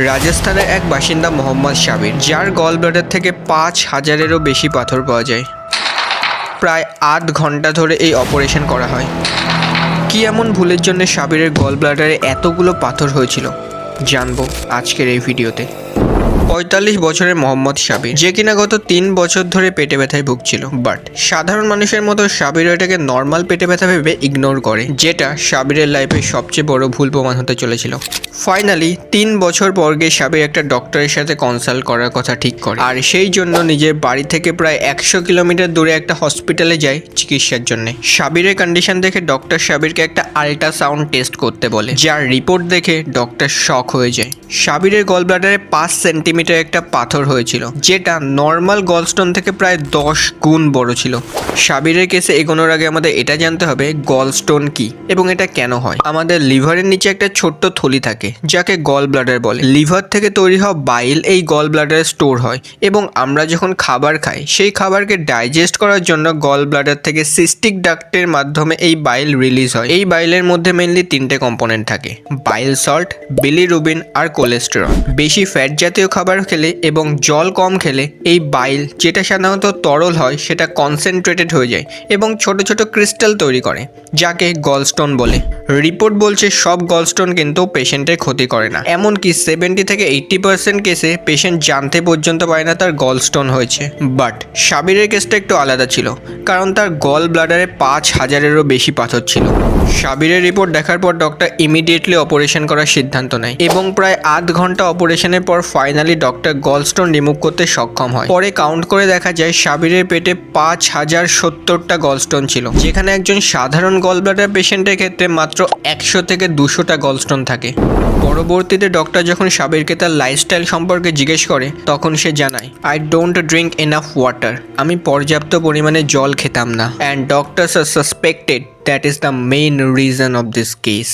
রাজস্থানের এক বাসিন্দা মোহাম্মদ সাবির, যার গল ব্লাডার থেকে ৫,০০০-এরও বেশি পাথর পাওয়া যায়। প্রায় ৮ ঘন্টা ধরে এই অপারেশন করা হয়। কি এমন ভুলের জন্য সাবিরের গল ব্লাডারে এতগুলো পাথর হয়েছিল জানবো আজকের এই ভিডিওতে। ৪৫ বছরের মোহাম্মদ সাবির, যে কিনা গত ৩ বছর ধরে পেটে ব্যথায় ভুগছিল, বাট সাধারণ মানুষের মতো সাবির এটাকে নর্মাল পেটে ব্যথা ভেবে ইগনোর করে, যেটা সাবিরের লাইফে সবচেয়ে বড় ভুল প্রমাণ হতে চলেছিল। ফাইনালি ৩ বছর পর গিয়ে সাবির একটা ডক্টরের সাথে কনসাল্ট করার কথা ঠিক করে, আর সেই জন্য নিজের বাড়ি থেকে প্রায় ১০০ কিলোমিটার দূরে একটা হসপিটালে যায় চিকিৎসার জন্য। সাবিরের কন্ডিশন দেখে ডক্টর সাবিরকে একটা আল্ট্রাসাউন্ড টেস্ট করতে বলে, যার রিপোর্ট দেখে ডক্টর শক হয়ে যায়। সাবিরের গল ব্লাডারে ৫ সেন্টিমিটার একটা পাথর হয়েছিল, যেটা নর্মাল গলস্টোন থেকে প্রায় ১০ গুণ বড় ছিল। সাবিরের কেসে এগোনোর আগে আমাদের এটা জানতে হবে গলস্টোন কি এবং এটা কেন হয়। আমাদের লিভারের নিচে একটা ছোট্ট থলি থাকে, যাকে গল ব্লাডার বলে। লিভার থেকে তৈরি হওয়া বাইল এই গল ব্লাডারে স্টোর হয়, এবং আমরা যখন খাবার খাই সেই খাবারকে ডাইজেস্ট করার জন্য গল ব্লাডার থেকে সিস্টিক ডাক্টের মাধ্যমে এই বাইল রিলিজ হয়। এই বাইলের মধ্যে মেইনলি 3টে কম্পোনেন্ট থাকে: বাইল সল্ট, বিলিরুবিন আর কোলেস্টেরল। বেশি ফ্যাট জাতীয় খাবার খেলে এবং জল কম খেলে এই বাইল, যেটা সাধারণত তরল হয়, সেটা কনসেন্ট্রেটেড হয়ে যায় এবং ছোট ছোট ক্রিস্টাল তৈরি করে, যাকে গলস্টোন বলে। রিপোর্ট বলছে সব গলস্টোন কিন্তু পেশেন্টের ক্ষতি করে না, এমনকি 70 থেকে 80% কেসে পেশেন্ট জানতে পর্যন্ত পারে না তার গলস্টোন হয়েছে। বাট সাবিরের কেসটা একটু আলাদা ছিল, কারণ তার গল ব্লাডারে ৫,০০০-এরও বেশি পাথর ছিল। সাবিরের রিপোর্ট দেখার পর ডক্টর ইমিডিয়েটলি অপারেশন করার সিদ্ধান্ত নেয়, এবং প্রায় ৮ ঘন্টা অপারেশনের পর ফাইনালি ডক্টর গলস্টোন রিমুভ করতে সক্ষম হয়। পরে কাউন্ট করে দেখা যায় সাবিরের পেটে ৫,০৭০টা গলস্টোন ছিল, যেখানে একজন সাধারণ গল ব্লাডার পেশেন্টের ক্ষেত্রে মাত্র ১০০ থেকে ২০০টা গলস্টোন থাকে। পরবর্তীতে ডক্টর যখন সাবিরকে তার লাইফস্টাইল সম্পর্কে জিজ্ঞেস করে, তখন সে জানায়, I don't drink enough water. আমি পর্যাপ্ত পরিমাণে জল খেতাম না, and doctors are suspected that is the main reason of this case.